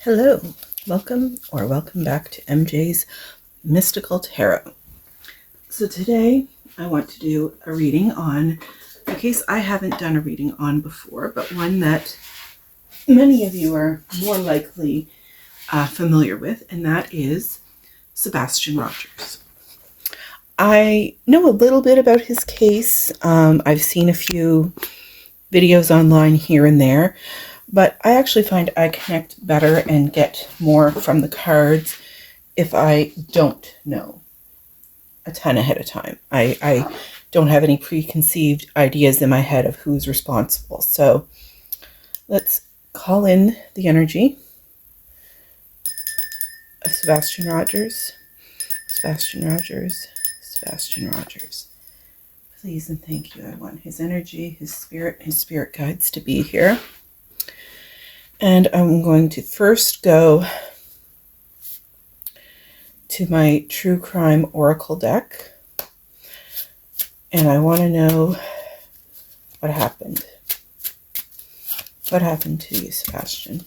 Hello, welcome back to MJ's Mystical Tarot. So today I want to do a reading on a case I haven't done a reading on before, but one that many of you are more likely familiar with, and that is Sebastian Rogers. I know a little bit about his case. I've seen a few videos online here and there, but I actually find I connect better and get more from the cards if I don't know a ton ahead of time. I don't have any preconceived ideas in my head of who's responsible. So let's call in the energy of Sebastian Rogers. Sebastian Rogers. Sebastian Rogers. Please and thank you. I want his energy, his spirit guides to be here. And I'm going to first go to my True Crime Oracle deck. And I want to know what happened. What happened to you, Sebastian?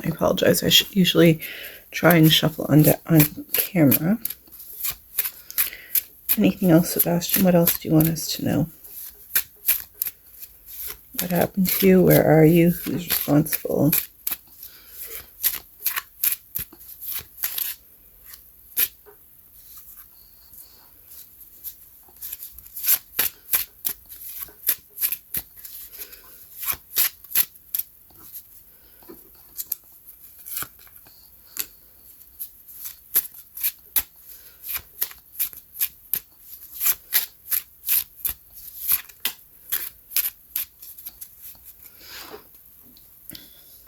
I apologize. I should usually try and shuffle on camera. Anything else, Sebastian? What else do you want us to know? What happened to you? Where are you? Who's responsible?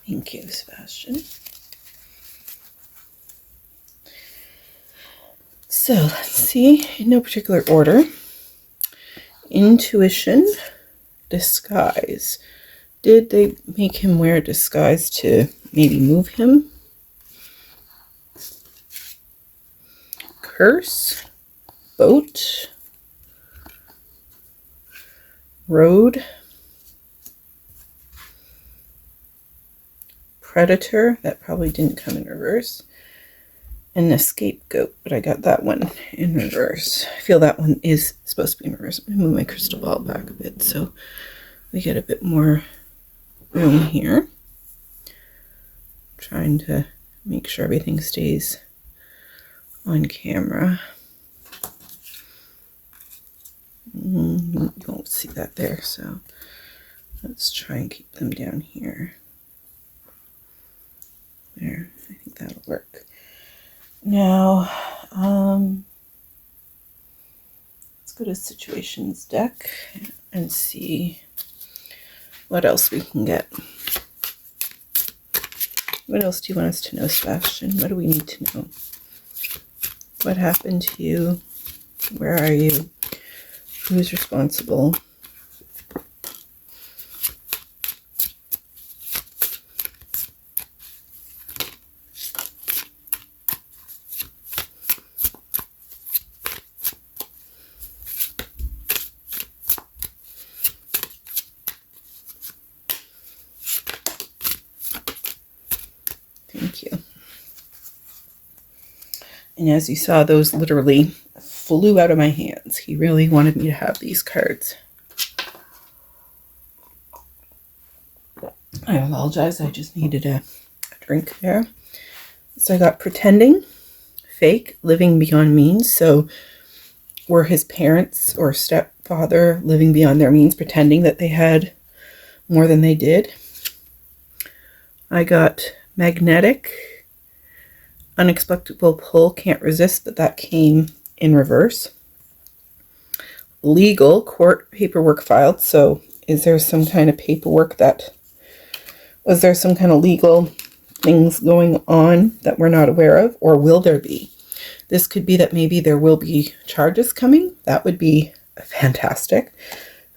Thank you, Sebastian. So let's see, in no particular order. Intuition, disguise. Did they make him wear a disguise to maybe move him? Curse, boat, road, predator, that probably didn't come in reverse, and a scapegoat, but I got that one in reverse. I feel that one is supposed to be in reverse. I'm going to move my crystal ball back a bit so we get a bit more room here. Trying to make sure everything stays on camera. You won't see that there, so let's try and keep them down here. There, I think that'll work. Now, let's go to Situations deck and see what else we can get. What else do you want us to know, Sebastian? What do we need to know? What happened to you? Where are you? Who's responsible? Thank you. And as you saw, those literally flew out of my hands. He really wanted me to have these cards. I apologize. I just needed a drink there. So I got pretending, fake, living beyond means. So were his parents or stepfather living beyond their means, pretending that they had more than they did? I got magnetic, unexpected pull, can't resist, but that came in reverse. Legal, court paperwork filed. So is there some kind of paperwork was there some kind of legal things going on that we're not aware of, or will there be? This could be that maybe there will be charges coming. That would be fantastic.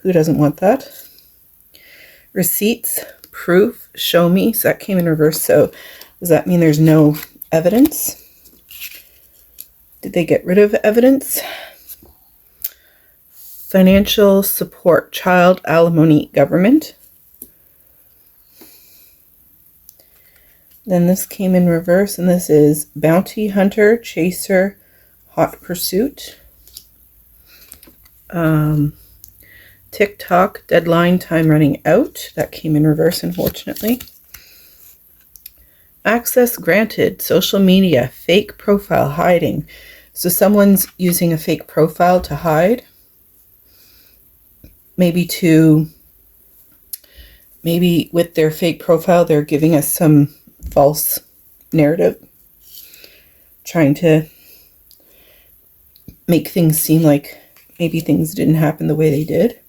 Who doesn't want that? Receipts, proof, show me. So that came in reverse. So does that mean there's no evidence? Did they get rid of evidence? Financial support, child alimony, government. Then this came in reverse, and this is bounty hunter, chaser, hot pursuit. TikTok, deadline, time running out. That came in reverse, unfortunately. Access granted, social media, fake profile, hiding. So someone's using a fake profile to hide. Maybe with their fake profile, they're giving us some false narrative, trying to make things seem like maybe things didn't happen the way they did.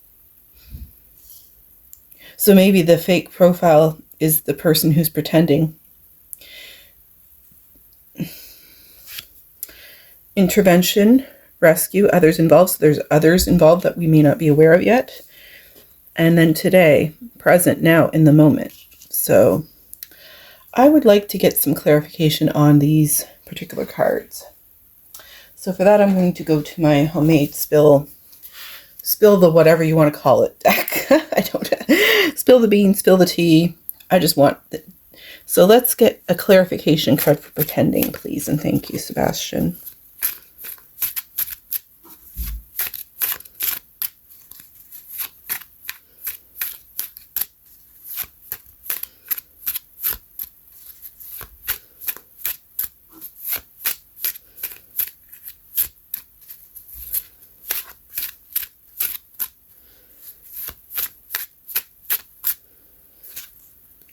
So maybe the fake profile is the person who's pretending. Intervention, rescue, others involved. So there's others involved that we may not be aware of yet. And then today, present, now, in the moment. So I would like to get some clarification on these particular cards. So for that, I'm going to go to my homemade spill the whatever you want to call it deck. I don't spill the beans, spill the tea. I just want it. So let's get a clarification card for pretending, please. And thank you, Sebastian.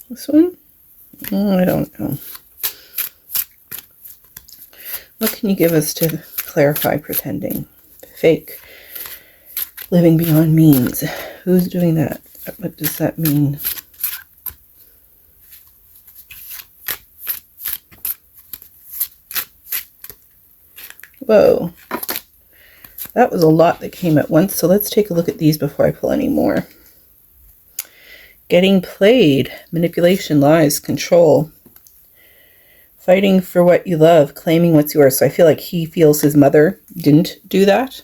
This one? I don't know. What can you give us to clarify pretending? Fake. Living beyond means. Who's doing that? What does that mean? Whoa. That was a lot that came at once. So let's take a look at these before I pull any more. Getting played, manipulation, lies, control, fighting for what you love, claiming what's yours. So I feel like he feels his mother didn't do that,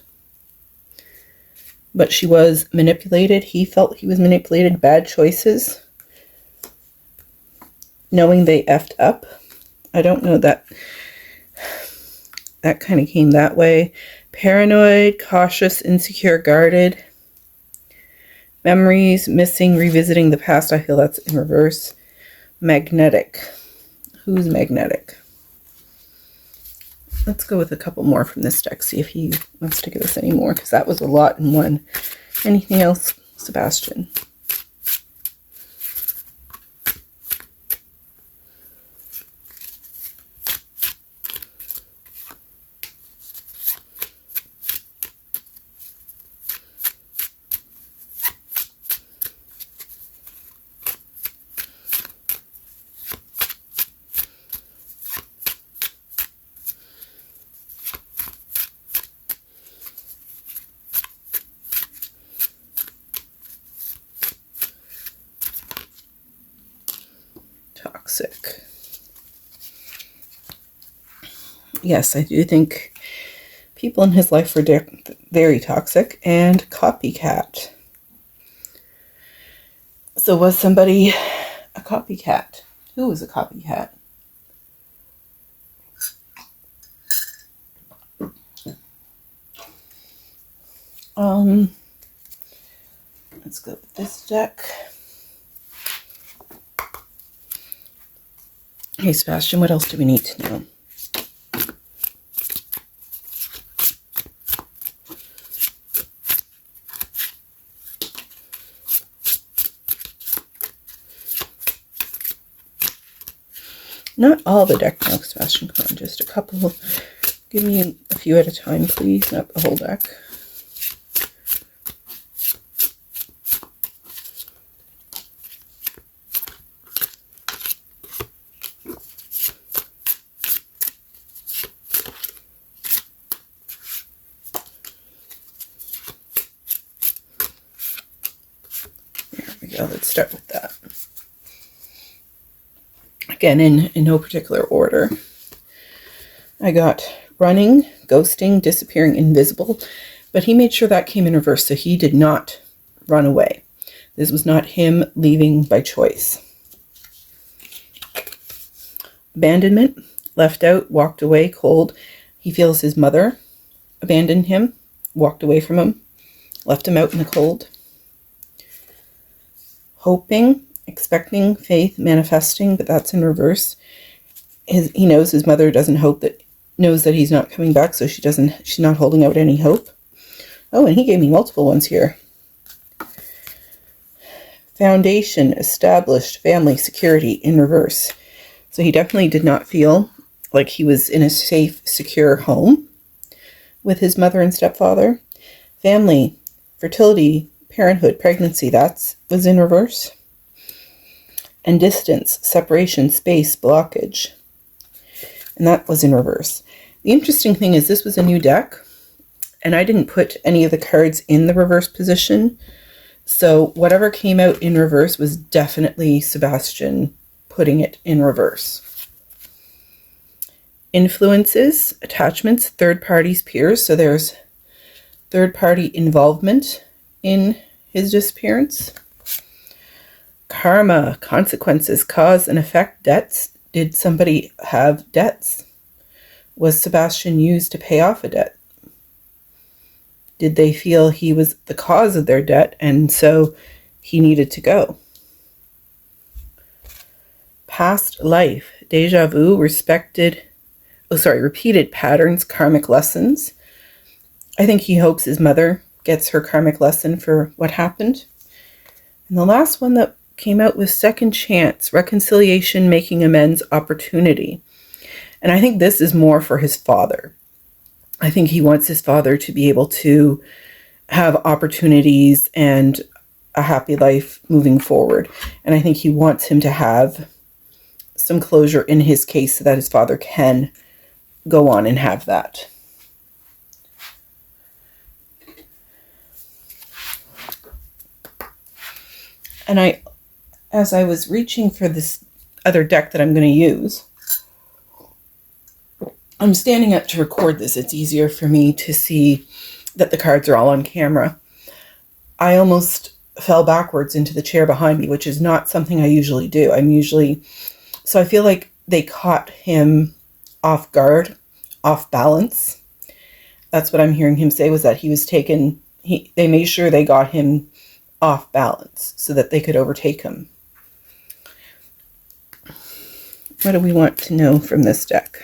but she was manipulated. He felt he was manipulated. Bad choices, knowing they effed up. I don't know that kind of came that way. Paranoid, cautious, insecure, guarded. Memories, missing, revisiting the past. I feel that's in reverse. Magnetic. Who's magnetic? Let's go with a couple more from this deck. See if he wants to give us any more, because that was a lot in one. Anything else, Sebastian? Toxic. Yes, I do think people in his life were very toxic. And copycat. So was somebody a copycat? Who was a copycat? Let's go with this deck. Hey, Sebastian, what else do we need to know? Not all the deck now, Sebastian. Come on, just a couple. Give me a few at a time, please. Not the whole deck. There we go. Let's start with that. Again, in no particular order. I got running, ghosting, disappearing, invisible, but he made sure that came in reverse, so he did not run away. This was not him leaving by choice. Abandonment, left out, walked away, cold. He feels his mother abandoned him, walked away from him, left him out in the cold. Hoping, expecting, faith, manifesting, but that's in reverse. He knows his mother doesn't hope that, knows that he's not coming back, so she's not holding out any hope. Oh, and he gave me multiple ones here. Foundation, established, family, security, in reverse. So he definitely did not feel like he was in a safe, secure home with his mother and stepfather. Family, fertility, parenthood, pregnancy, that was in reverse. And distance, separation, space, blockage. And that was in reverse. The interesting thing is this was a new deck, and I didn't put any of the cards in the reverse position. So whatever came out in reverse was definitely Sebastian putting it in reverse. Influences, attachments, third parties, peers. So there's third party involvement in his disappearance. Karma, consequences, cause and effect, debts. Did somebody have debts? Was Sebastian used to pay off a debt? Did they feel he was the cause of their debt and so he needed to go? Past life, deja vu, repeated patterns, karmic lessons. I think he hopes his mother gets her karmic lesson for what happened. And the last one that came out was second chance, reconciliation, making amends, opportunity. And I think this is more for his father. I think he wants his father to be able to have opportunities and a happy life moving forward. And I think he wants him to have some closure in his case so that his father can go on and have that. And as I was reaching for this other deck that I'm going to use, I'm standing up to record this. It's easier for me to see that the cards are all on camera. I almost fell backwards into the chair behind me, which is not something I usually do. So I feel like they caught him off guard, off balance. That's what I'm hearing him say, was that he was taken, they made sure they got him off balance so that they could overtake him. What do we want to know from this deck?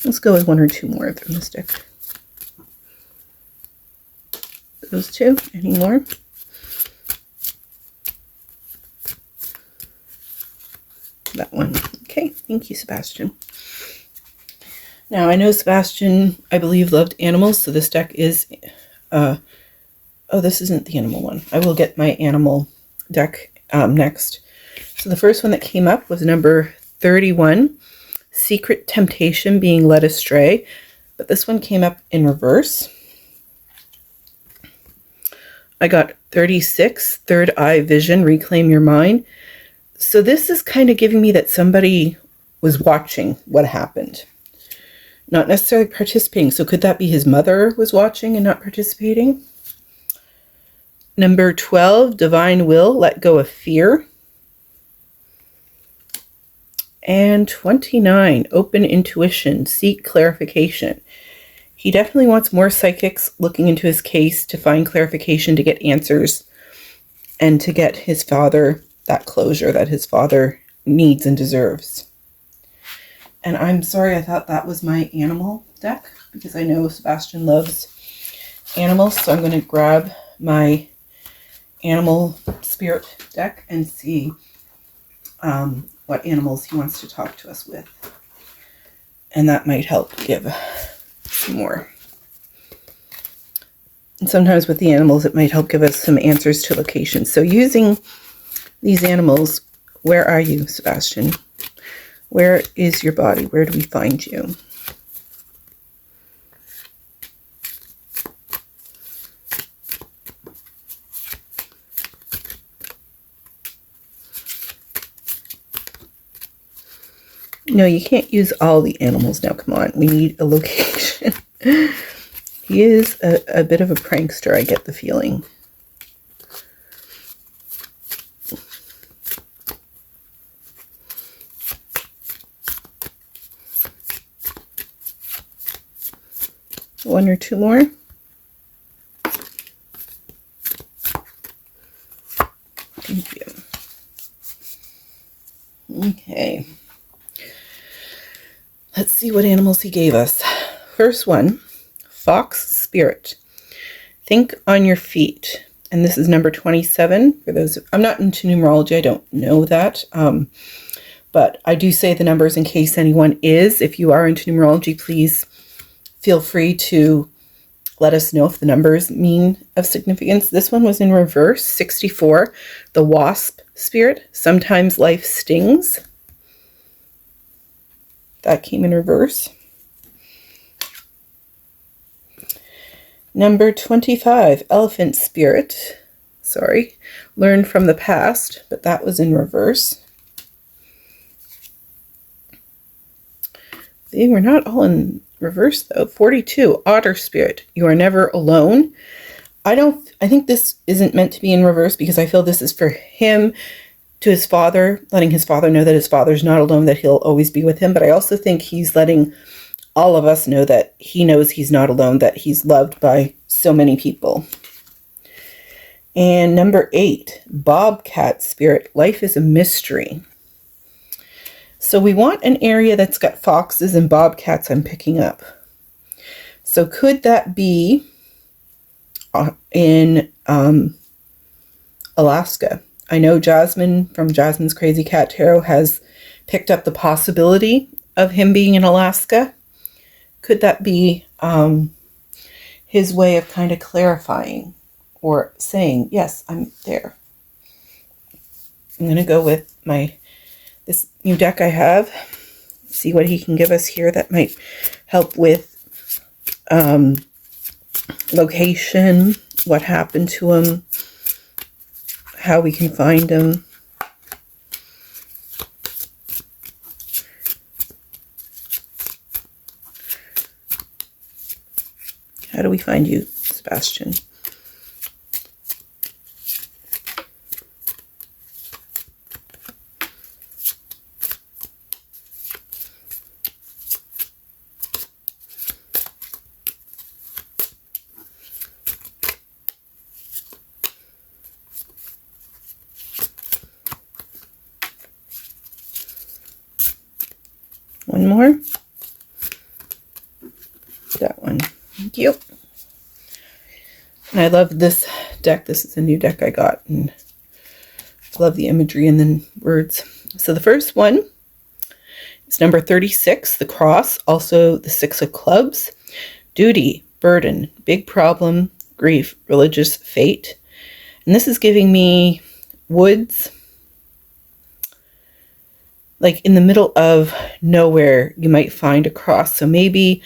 Let's go with one or two more from this deck. Those two. Any more? That one. Okay. Thank you, Sebastian. Now, I know Sebastian, I believe, loved animals, so this deck is... this isn't the animal one. I will get my animal deck next. So the first one that came up was number 31. Secret temptation, being led astray. But this one came up in reverse. I got 36, third eye vision, reclaim your mind. So this is kind of giving me that somebody was watching what happened. Not necessarily participating. So could that be his mother was watching and not participating? Number 12, divine will, let go of fear. And 29, open intuition, seek clarification. He definitely wants more psychics looking into his case to find clarification, to get answers, and to get his father that closure that his father needs and deserves. And I'm sorry, I thought that was my animal deck, because I know Sebastian loves animals, so I'm going to grab my animal spirit deck and see what animals he wants to talk to us with. And that might help give some more. And sometimes with the animals, it might help give us some answers to locations. So using these animals, where are you, Sebastian? Where is your body? Where do we find you? No, you can't use all the animals now. Come on. We need a location. He is a bit of a prankster, I get the feeling. One or two more. Thank you. Okay. Let's see what animals he gave us. First one, fox spirit. Think on your feet. And this is number 27. For those, I'm not into numerology. I don't know that. But I do say the numbers in case anyone is. If you are into numerology, please feel free to let us know if the numbers mean of significance. This one was in reverse, 64, the wasp spirit. Sometimes life stings. That came in reverse. Number 25, elephant spirit. Sorry, learn from the past, but that was in reverse. They were not all in reverse though. 42, otter spirit. You are never alone. I think this isn't meant to be in reverse because I feel this is for him to his father, letting his father know that his father's not alone, that he'll always be with him. But I also think he's letting all of us know that he knows he's not alone, that he's loved by so many people. And number 8, bobcat spirit. Life is a mystery. So we want an area that's got foxes and bobcats I'm picking up. So could that be in Alaska? I know Jasmine from Jasmine's Crazy Cat Tarot has picked up the possibility of him being in Alaska. Could that be his way of kind of clarifying or saying, yes, I'm there? I'm going to go with this new deck I have. See what he can give us here that might help with location, what happened to him, how we can find him. How do we find you, Sebastian? One more. That one. Thank you. And I love this deck. This is a new deck I got, and I love the imagery and then words. So the first one is number 36, the cross, also the 6 of clubs. Duty, burden, big problem, grief, religious fate. And this is giving me woods, like in the middle of nowhere. You might find a cross. So maybe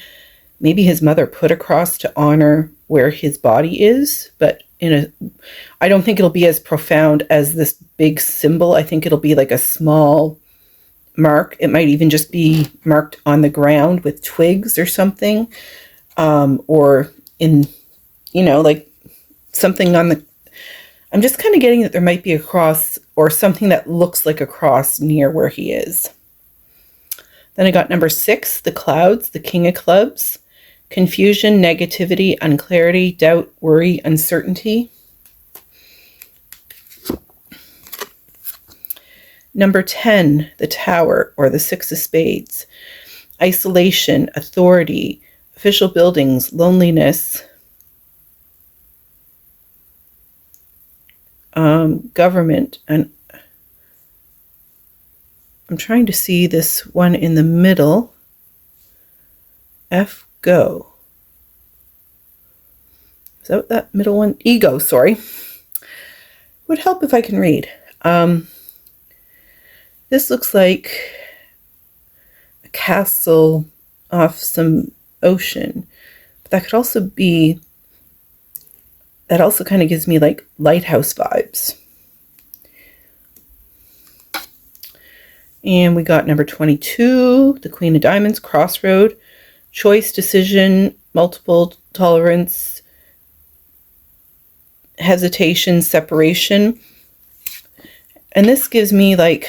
his mother put a cross to honor where his body is, but I don't think it'll be as profound as this big symbol. I think it'll be like a small mark. It might even just be marked on the ground with twigs or something, or in, like something on the, I'm just kind of getting that there might be a cross or something that looks like a cross near where he is. Then I got number 6, the clouds, the king of clubs. Confusion, negativity, unclarity, doubt, worry, uncertainty. Number 10, the tower, or the 6 of spades. Isolation, authority, official buildings, loneliness, government. And I'm trying to see this one in the middle. Go. Is that that middle one? Ego, sorry. Would help if I can read. This looks like castle off some ocean. But that could also be, that also kind of gives me like lighthouse vibes. And we got number 22, the Queen of Diamonds, crossroad, choice, decision, multiple, tolerance, hesitation, separation. And this gives me like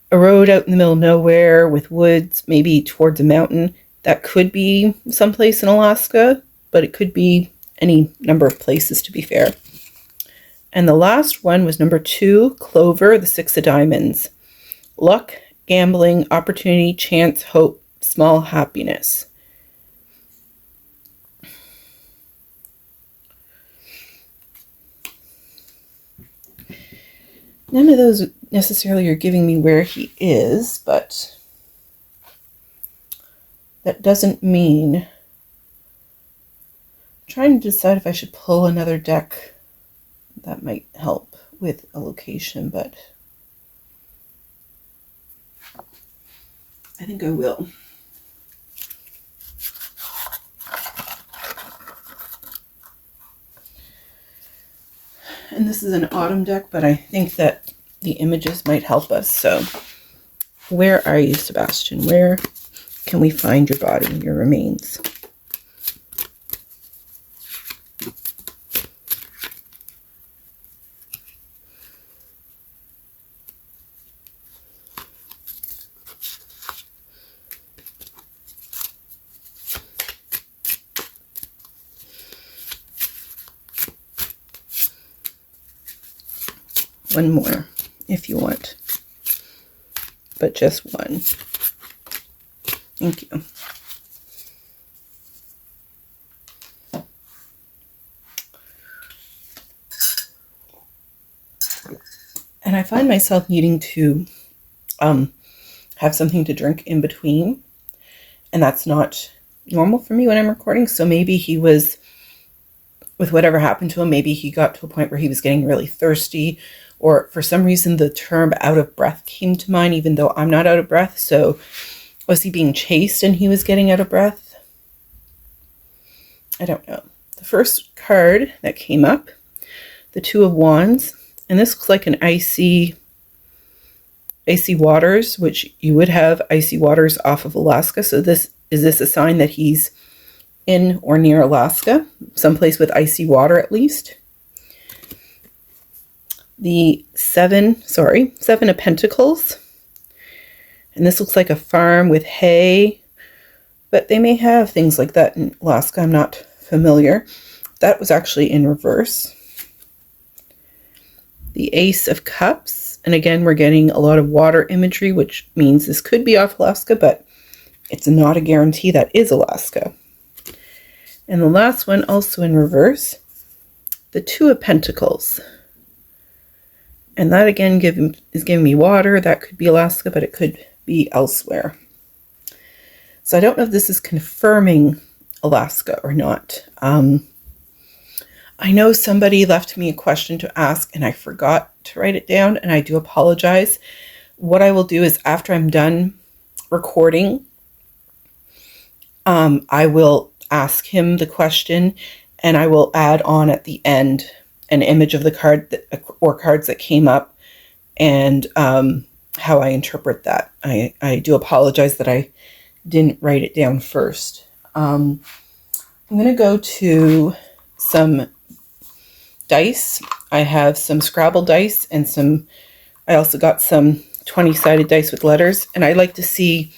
a road out in the middle of nowhere with woods, maybe towards a mountain. That could be someplace in Alaska, but it could be any number of places, to be fair. And the last one was number 2, Clover, the 6 of Diamonds. Luck, gambling, opportunity, chance, hope, small happiness. None of those necessarily are giving me where he is, but that doesn't mean... I'm trying to decide if I should pull another deck. That might help with a location, but I think I will. And this is an autumn deck, but I think that the images might help us. So where are you, Sebastian? Where can we find your body, your remains? One more, if you want, but just one. Thank you. And I find myself needing to have something to drink in between, and that's not normal for me when I'm recording. So maybe he was, with whatever happened to him, maybe he got to a point where he was getting really thirsty, or for some reason the term out of breath came to mind, even though I'm not out of breath. So was he being chased and he was getting out of breath? I don't know. The first card that came up, the 2 of Wands, and this looks like an icy waters, which you would have icy waters off of Alaska. So is this a sign that he's in or near Alaska, someplace with icy water at least? The 7 of Pentacles. And this looks like a farm with hay, but they may have things like that in Alaska. I'm not familiar. That was actually in reverse. The Ace of Cups. And again, we're getting a lot of water imagery, which means this could be off Alaska, but it's not a guarantee that is Alaska. And the last one, also in reverse, the 2 of Pentacles. And that again is giving me water. That could be Alaska, but it could be elsewhere. So I don't know if this is confirming Alaska or not. I know somebody left me a question to ask and I forgot to write it down, and I do apologize. What I will do is after I'm done recording, I will ask him the question, and I will add on at the end an image of the card or cards that came up, and how I interpret that. I do apologize that I didn't write it down first. I'm going to go to some dice. I have some Scrabble dice and I also got some 20-sided dice with letters, and I like to see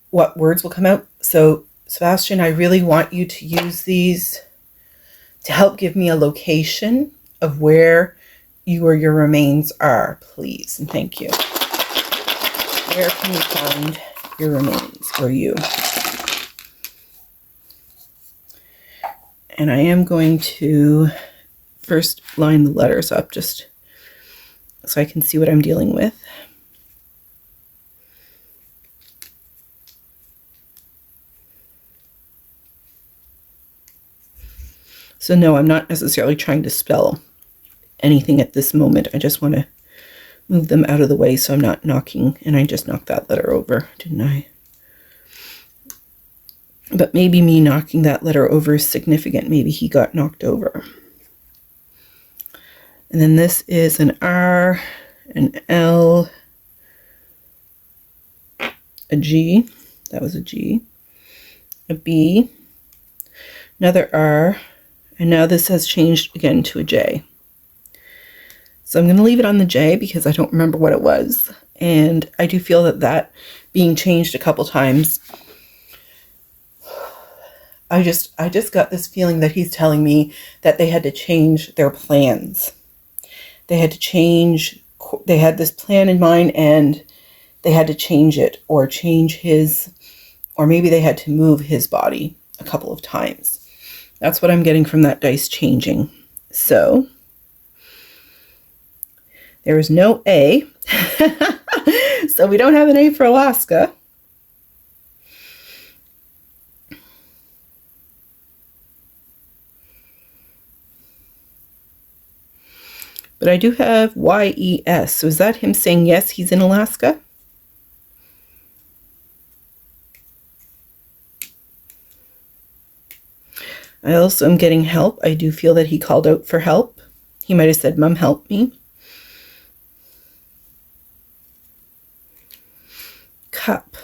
what words will come out. So Sebastian, I really want you to use these to help give me a location of where you or your remains are, please. And thank you. Where can you find your remains, or you? And I am going to first line the letters up just so I can see what I'm dealing with. So no, I'm not necessarily trying to spell anything at this moment. I just want to move them out of the way so I'm not knocking, and I just knocked that letter over, didn't I? But maybe me knocking that letter over is significant. Maybe he got knocked over. And then this is an R, an L, a G, that was a G, a B, another R, and now this has changed again to a J. So I'm going to leave it on the J because I don't remember what it was. And I do feel that that being changed a couple times, I just got this feeling that he's telling me that they had to change their plans. They had to change, they had this plan in mind and they had to change it, or change his, or maybe they had to move his body a couple of times. That's what I'm getting from that dice changing. So there is no A. So we don't have an A for Alaska. But I do have YES. So is that him saying yes, he's in Alaska? I also am getting help. I do feel that he called out for help. He might have said, "Mom, help me." Cup.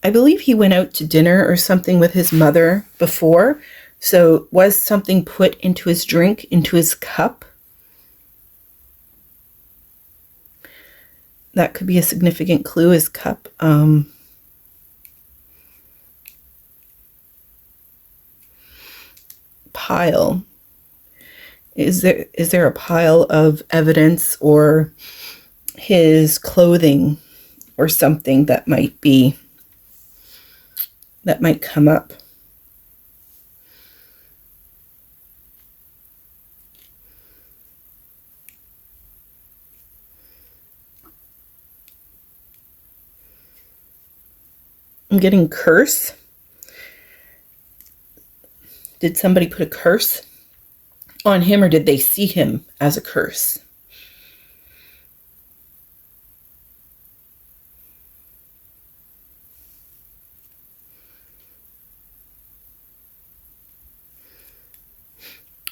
I believe he went out to dinner or something with his mother before. So was something put into his drink, into his cup? That could be a significant clue, his cup. Pile. Is there a pile of evidence or his clothing or something that might come up? I'm getting curse. Did somebody put a curse on him, or did they see him as a curse?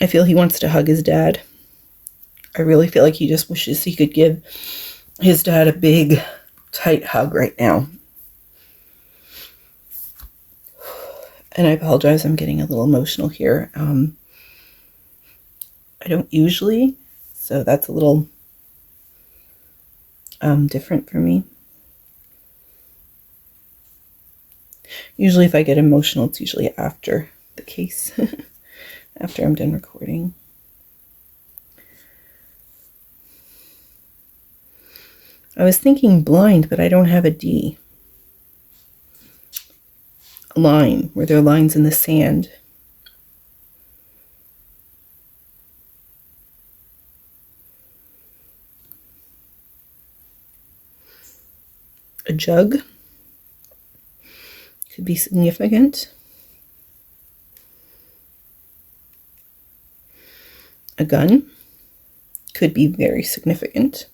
I feel he wants to hug his dad. I really feel like he just wishes he could give his dad a big, tight hug right now. And I apologize, I'm getting a little emotional here. I don't usually, so that's a little different for me. Usually if I get emotional, it's usually after the case, after I'm done recording. I was thinking blind, but I don't have a D. Line, where there are lines in the sand. A jug could be significant. A gun could be very significant.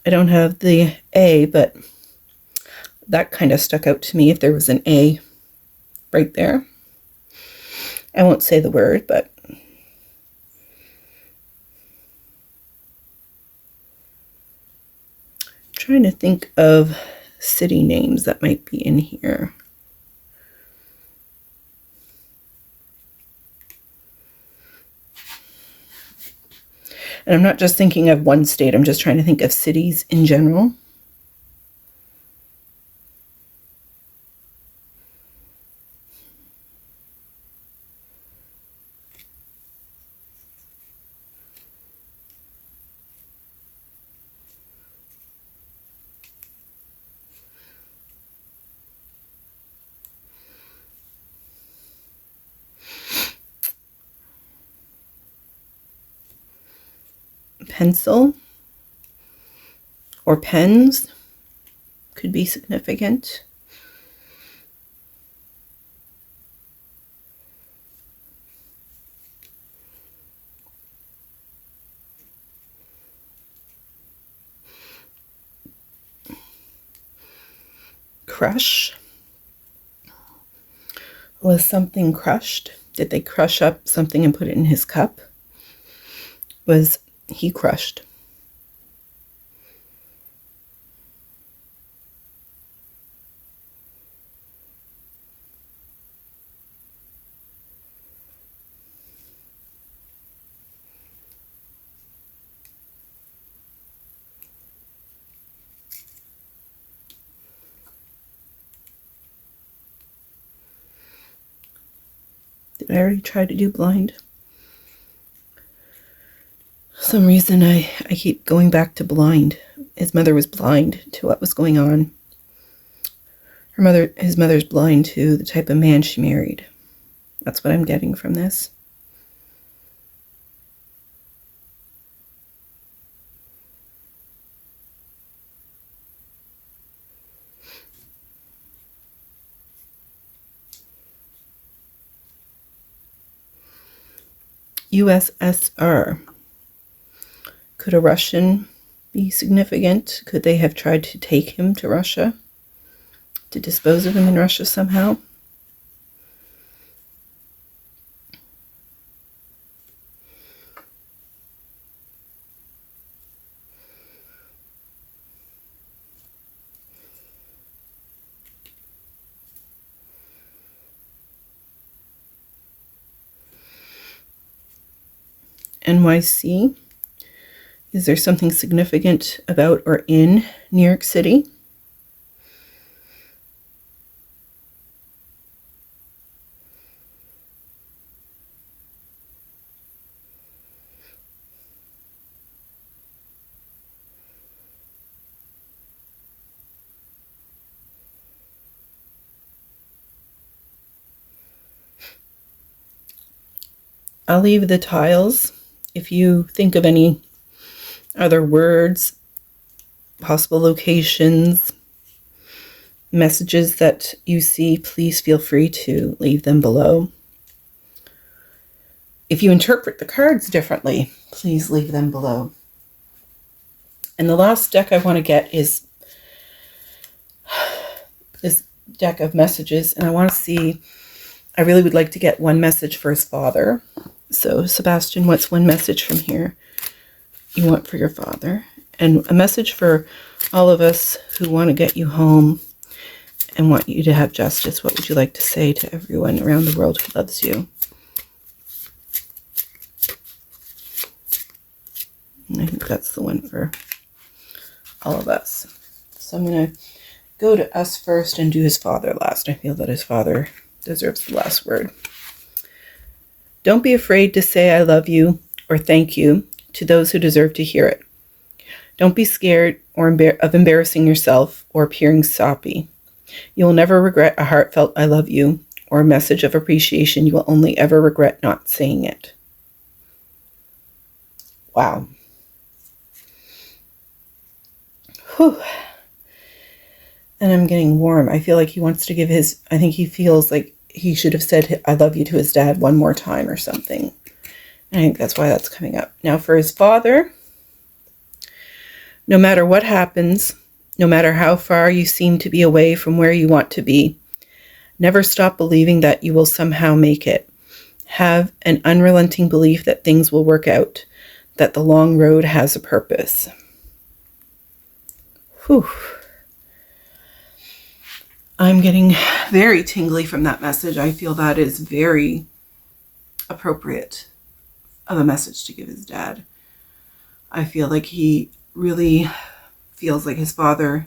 I don't have the A, but that kind of stuck out to me if there was an A right there. I won't say the word, but I'm trying to think of city names that might be in here. And I'm not just thinking of one state, I'm just trying to think of cities in general. Pencil or pens could be significant. crush? Was something crushed? Did they crush up something and put it in his cup? Was he crushed? Did I already try to do blind? For some reason I keep going back to blind. His mother was blind to what was going on. His mother's blind to the type of man she married. That's what I'm getting from this. USSR. Could a Russian be significant? Could they have tried to take him to Russia? To dispose of him in Russia somehow? NYC. Is there something significant about or in New York City? I'll leave the tiles. If you think of any other words, possible locations, messages that you see, please feel free to leave them below. If you interpret the cards differently, please leave them below. And the last deck I want to get is this deck of messages, and I want to see, I really would like to get one message for his father. So Sebastian, what's one message from here you want for your father? And a message for all of us who want to get you home and want you to have justice. What would you like to say to everyone around the world who loves you? And I think that's the one for all of us. So I'm going to go to us first and do his father last. I feel that his father deserves the last word. Don't be afraid to say I love you or thank you to those who deserve to hear it. Don't be scared of embarrassing yourself or appearing soppy. You will never regret a heartfelt I love you or a message of appreciation. You will only ever regret not saying it. Wow. Whew. And I'm getting warm. I feel like he wants to give I think he feels like he should have said I love you to his dad one more time or something. And I think that's why that's coming up. Now for his father, no matter what happens, no matter how far you seem to be away from where you want to be, never stop believing that you will somehow make it. Have an unrelenting belief that things will work out, that the long road has a purpose. Whew. I'm getting very tingly from that message. I feel that is very appropriate of a message to give his dad. I feel like he really feels like his father.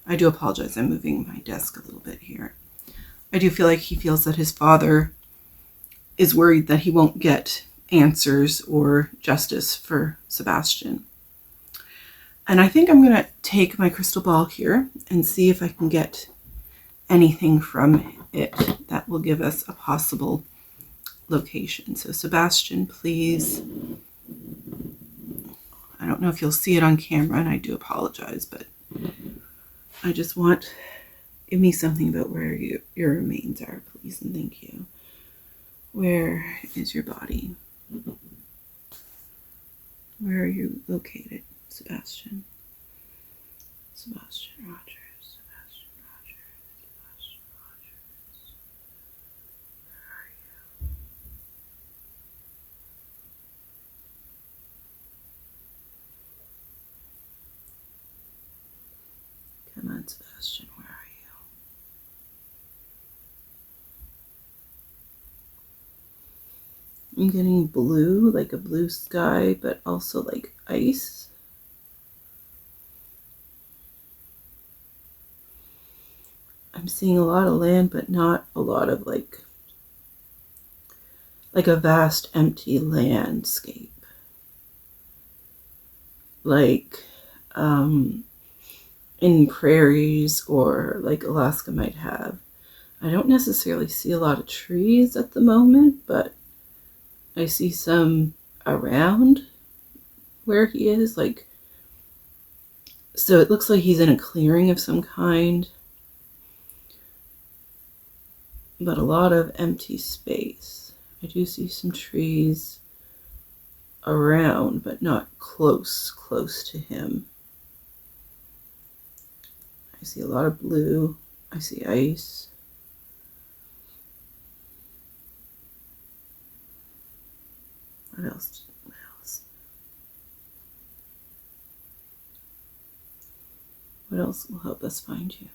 I do apologize. I'm moving my desk a little bit here. I do feel like he feels that his father is worried that he won't get answers or justice for Sebastian. And I think I'm going to take my crystal ball here and see if I can get anything from it that will give us a possible location. So Sebastian, please. I don't know if you'll see it on camera, and I do apologize, but I just want, give me something about where your remains are, please, and thank you. Where is your body? Where are you located, Sebastian? Sebastian Rogers. Sebastian Rogers. on, Sebastian. Where are you? I'm getting blue, like a blue sky, but also like ice. I'm seeing a lot of land, but not a lot of like a vast empty landscape. Like in prairies or like Alaska might have. I don't necessarily see a lot of trees at the moment, but I see some around where he is. Like, so it looks like he's in a clearing of some kind, but a lot of empty space. I do see some trees around, but not close to him. I see a lot of blue. I see ice. What else? What else? What else will help us find you?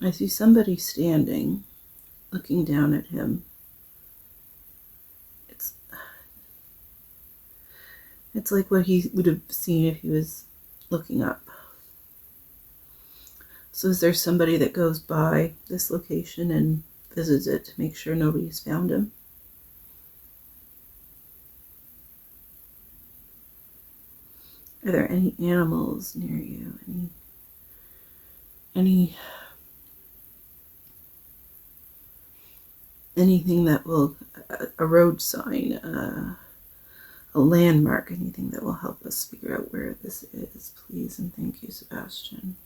I see somebody standing, looking down at him. It's like what he would have seen if he was looking up. So is there somebody that goes by this location and visits it to make sure nobody's found him? Are there any animals near you? Anything that will, a road sign, a landmark, anything that will help us figure out where this is, please, and thank you, Sebastian.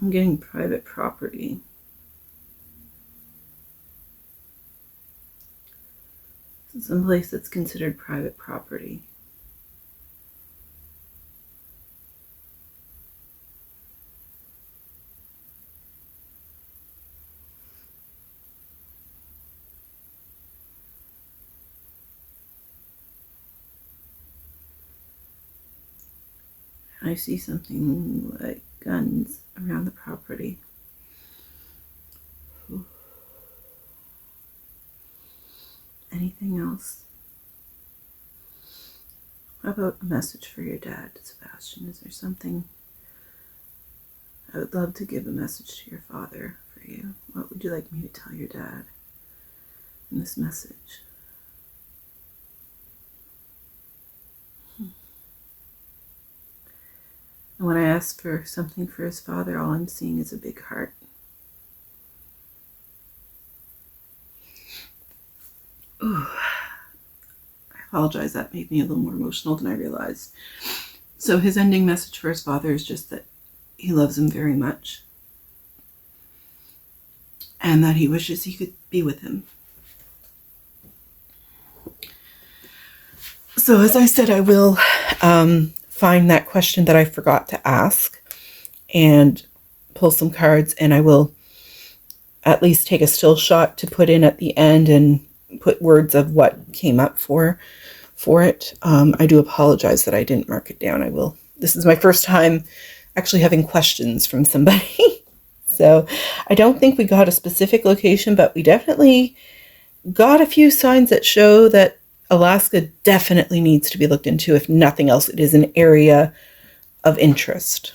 I'm getting private property. It's someplace that's considered private property. I see something like guns around the property. Ooh. Anything else? How about a message for your dad, Sebastian? Is there something? I would love to give a message to your father for you. What would you like me to tell your dad in this message? And when I ask for something for his father, all I'm seeing is a big heart. Ooh. I apologize, that made me a little more emotional than I realized. So his ending message for his father is just that he loves him very much and that he wishes he could be with him. So as I said, I will find that question that I forgot to ask and pull some cards, and I will at least take a still shot to put in at the end and put words of what came up for it. I do apologize that I didn't mark it down. I will. This is my first time actually having questions from somebody. So I don't think we got a specific location, but we definitely got a few signs that show that Alaska definitely needs to be looked into. If nothing else, it is an area of interest,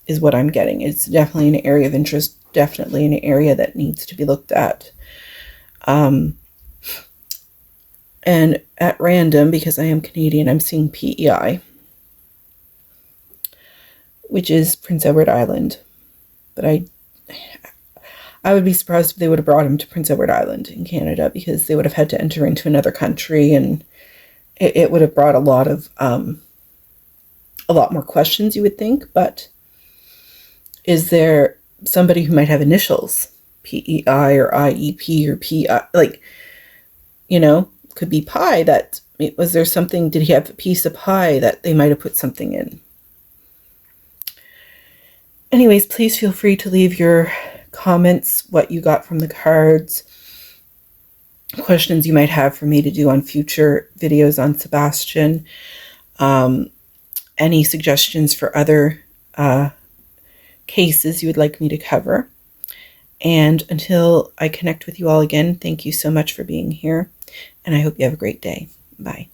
is what I'm getting. It's definitely an area of interest, definitely an area that needs to be looked at. And at random, because I am Canadian, I'm seeing PEI, which is Prince Edward Island. But I would be surprised if they would have brought him to Prince Edward Island in Canada, because they would have had to enter into another country, and it would have brought a lot of a lot more questions, you would think, but is there somebody who might have initials, PEI or IEP or PI, like, could be pie. That was there something, did he have a piece of pie that they might have put something in? Anyways, please feel free to leave your comments, what you got from the cards, questions you might have for me to do on future videos on Sebastian, any suggestions for other cases you would like me to cover. And until I connect with you all again, thank you so much for being here, and I hope you have a great day. Bye.